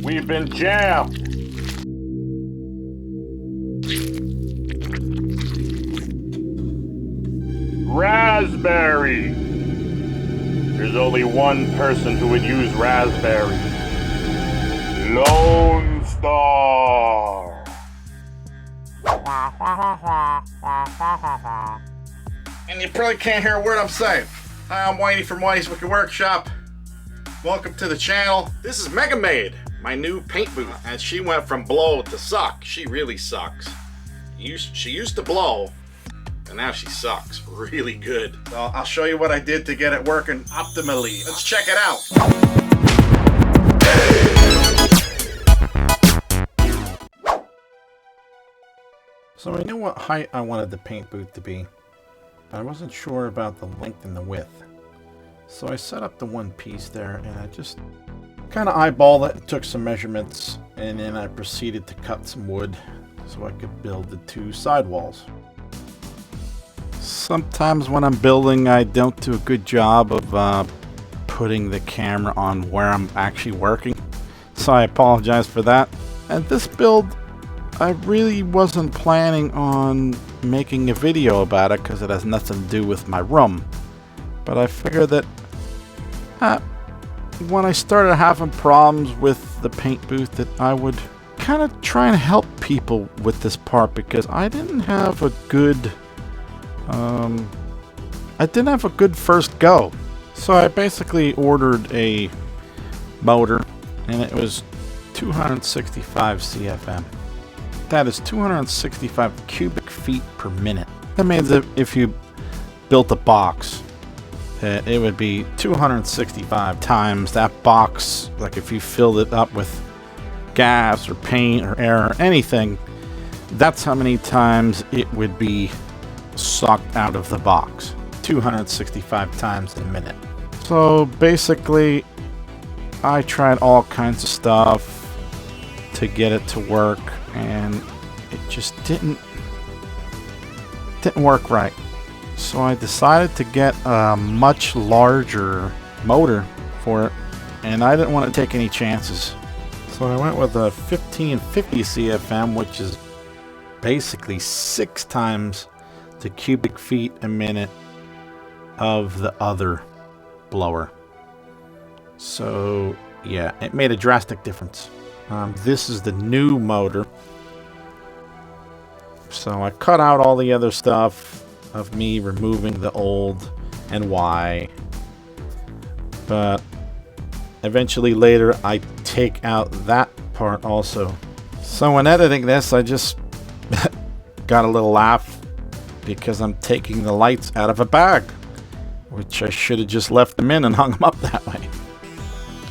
We've been jammed. Raspberry. There's only one person who would use raspberry. Lone Star. And you probably can't hear a word I'm saying. Hi, I'm Whitey from Whitey's Wicked Workshop. Welcome to the channel. This is Mega Maid, my new paint booth. And she went from blow to suck. She really sucks. She used to blow, and now she sucks really good. So I'll show you what I did to get it working optimally. Let's check it out. So I knew what height I wanted the paint booth to be, but I wasn't sure about the length and the width. So I set up the one piece there, and I just kind of eyeballed it and took some measurements, and then I proceeded to cut some wood so I could build the two side walls. Sometimes when I'm building, I don't do a good job of putting the camera on where I'm actually working, so I apologize for that. And this build, I really wasn't planning on making a video about it because it has nothing to do with my room. But I figured that when I started having problems with the paint booth, that I would kind of try and help people with this part, because I didn't have a good first go. So I basically ordered a motor, and it was 265 CFM. That is 265 cubic feet per minute. That means that if you built a box, it would be 265 times that box. Like if you filled it up with gas or paint or air or anything, that's how many times it would be sucked out of the box. 265 times a minute. So basically, I tried all kinds of stuff to get it to work, and it just didn't work right. So I decided to get a much larger motor for it, and I didn't want to take any chances. So I went with a 1550 CFM, which is basically 6 times the cubic feet a minute of the other blower. So yeah, it made a drastic difference. This is the new motor. So I cut out all the other stuff of me removing the old and why, but eventually later I take out that part also. So when editing this, I just got a little laugh because I'm taking the lights out of a bag, which I should have just left them in and hung them up that way.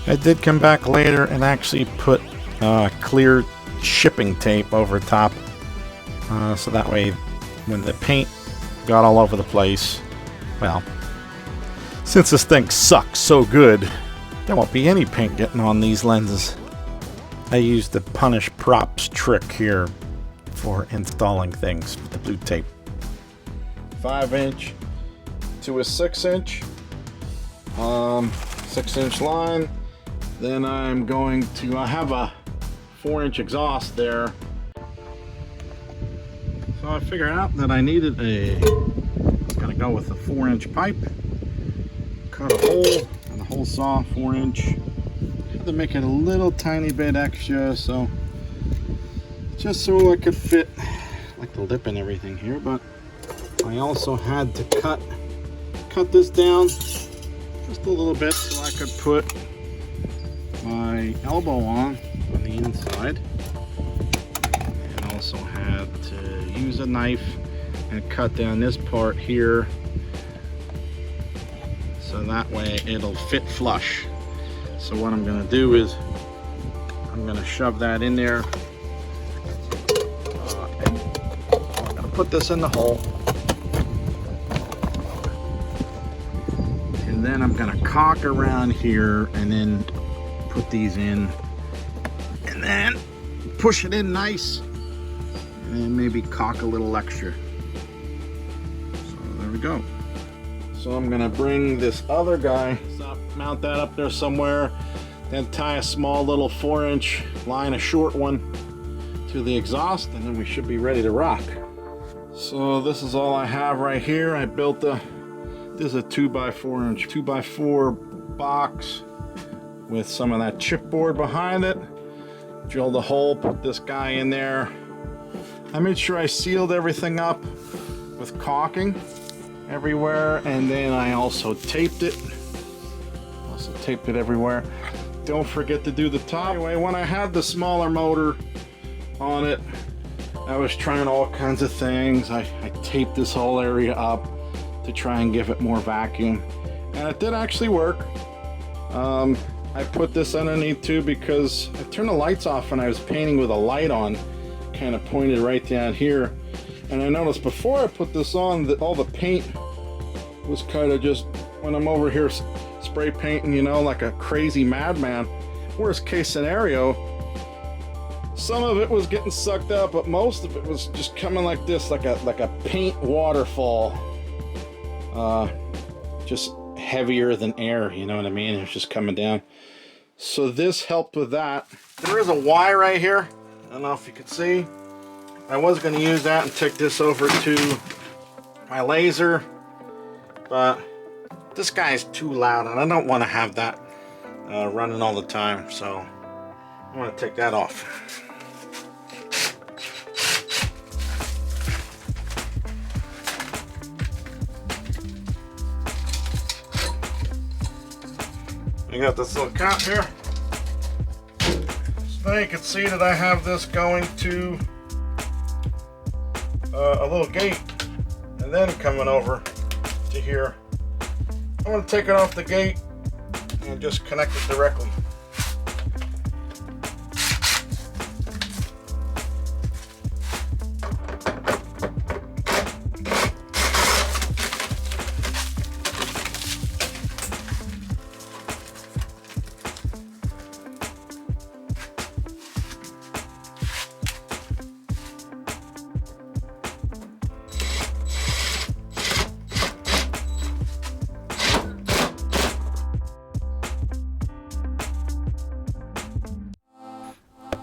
I did come back later and actually put clear shipping tape over top, so that way when the paint got all over the place, well, since this thing sucks so good, there won't be any paint getting on these lenses. I used the punish props trick here for installing things with the blue tape. 5-inch to a 6-inch, 6-inch line. Then I'm going to, I have a 4-inch exhaust there. So I figured out that I needed it's gonna go with a 4-inch pipe. Cut a hole in the hole saw, 4-inch. Had to make it a little tiny bit extra, so just so I could fit like the lip and everything here. But I also had to cut this down just a little bit so I could put my elbow on the inside. And also had to use a knife and cut down this part here so that way it'll fit flush. So what I'm going to do is I'm going to shove that in there. And I'm going to put this in the hole. And then I'm going to caulk around here and then put these in. And then push it in nice. And then maybe caulk a little extra. So there we go. So I'm gonna bring this other guy, mount that up there somewhere. Then tie a small little 4-inch line, a short one, to the exhaust, and then we should be ready to rock. So this is all I have right here. I built this is a 2x4-inch 2x4 box with some of that chipboard behind it. Drilled a hole, put this guy in there. I made sure I sealed everything up with caulking everywhere, and then I also taped it. Everywhere. Don't forget to do the top. Anyway, when I had the smaller motor on it, I was trying all kinds of things. I taped this whole area up to try and give it more vacuum, and it did actually work. I put this underneath too because I turned the lights off and I was painting with a light on, kind of pointed right down here, and I noticed before I put this on that all the paint was kind of just, when I'm over here spray painting, you know, like a crazy madman. Worst case scenario, some of it was getting sucked up, but most of it was just coming like this, like a paint waterfall. Just heavier than air, you know what I mean? It was just coming down. So this helped with that. There is a Y right here. I don't know if you could see. I was going to use that and take this over to my laser, but this guy is too loud and I don't want to have that running all the time, so I'm going to take that off. I got this little cap here. So now you can see that I have this going to a little gate, and then coming over to here. I'm going to take it off the gate and just connect it directly.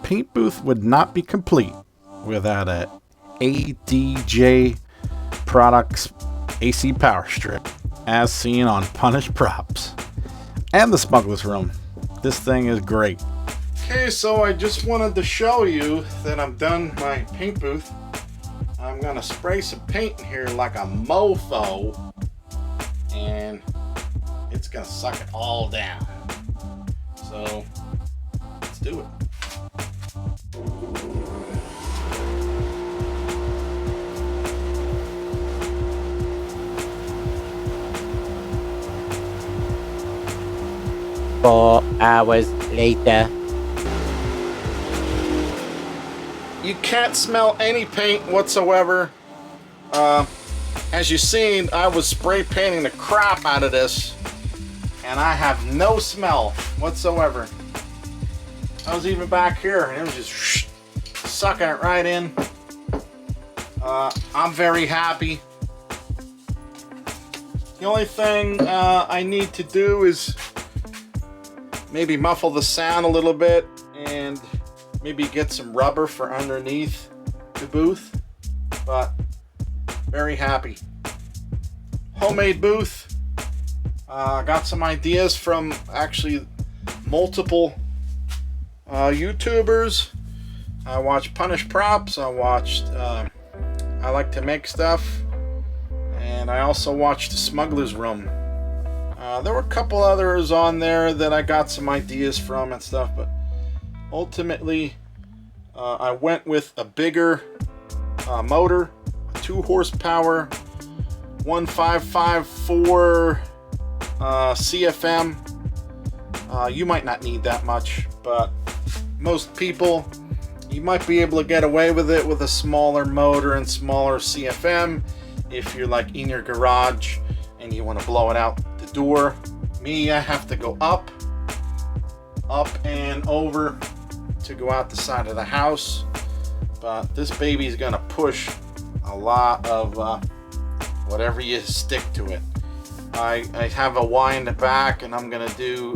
Paint booth would not be complete without a ADJ Products AC power strip, as seen on Punished Props and the Smuggler's Room. This thing is great. Okay, so I just wanted to show you that I'm done my paint booth. I'm gonna spray some paint in here like a mofo, and it's gonna suck it all down. So let's do it. Four hours later. You can't smell any paint whatsoever. As you've seen, I was spray painting the crap out of this, and I have no smell whatsoever. I was even back here, and it was just sucking it right in. I'm very happy. The only thing I need to do is maybe muffle the sound a little bit and maybe get some rubber for underneath the booth, but very happy. Homemade booth. Got some ideas from actually multiple YouTubers. I watched Punished Props. I watched I Like to Make Stuff, and I also watched the Smuggler's Room. There were a couple others on there that I got some ideas from and stuff, but ultimately I went with a bigger motor, a 2 horsepower 1554 CFM. You might not need that much, but most people, you might be able to get away with it with a smaller motor and smaller CFM if you're like in your garage and you want to blow it out the door. Me, I have to go up and over to go out the side of the house, but this baby is gonna push a lot of whatever you stick to it. I have a Y in the back, and I'm gonna do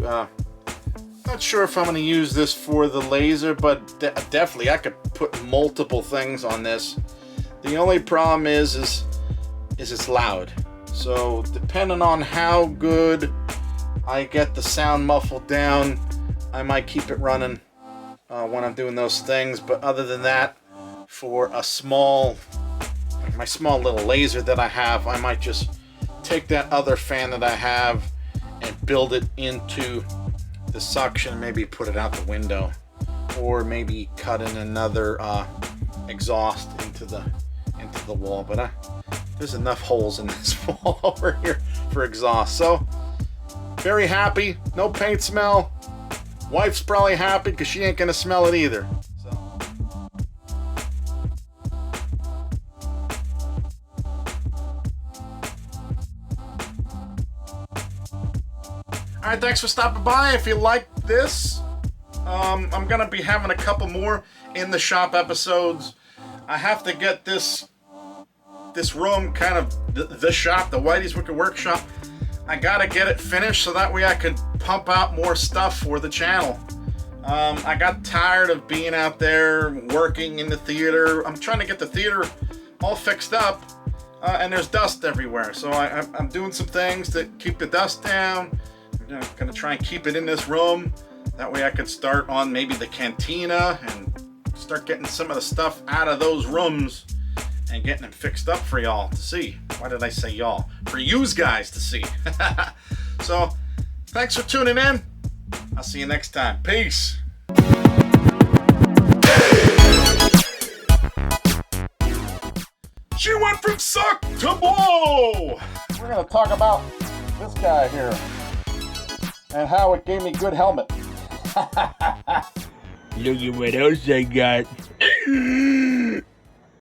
Not sure if I'm going to use this for the laser, but definitely I could put multiple things on this. The only problem is it's loud. So depending on how good I get the sound muffled down, I might keep it running when I'm doing those things. But other than that, for my small little laser that I have, I might just take that other fan that I have and build it into the suction, maybe put it out the window, or maybe cut in another exhaust into the wall. But there's enough holes in this wall over here for exhaust. So very happy. No paint smell. Wife's probably happy because she ain't gonna smell it either. So. Alright, thanks for stopping by. If you like this, I'm gonna be having a couple more in the shop episodes. I have to get this room, kind of the shop, the Whitey's Wicked Workshop, I gotta get it finished so that way I could pump out more stuff for the channel. I got tired of being out there working in the theater. I'm trying to get the theater all fixed up, and there's dust everywhere. So I'm doing some things to keep the dust down. I'm gonna try and keep it in this room. That way I could start on maybe the cantina and start getting some of the stuff out of those rooms and getting them fixed up for y'all to see. Why did I say y'all? For yous guys to see. So, thanks for tuning in. I'll see you next time. Peace. She went from suck to blow. We're going to talk about this guy here and how it gave me good helmet. Look at what else I got.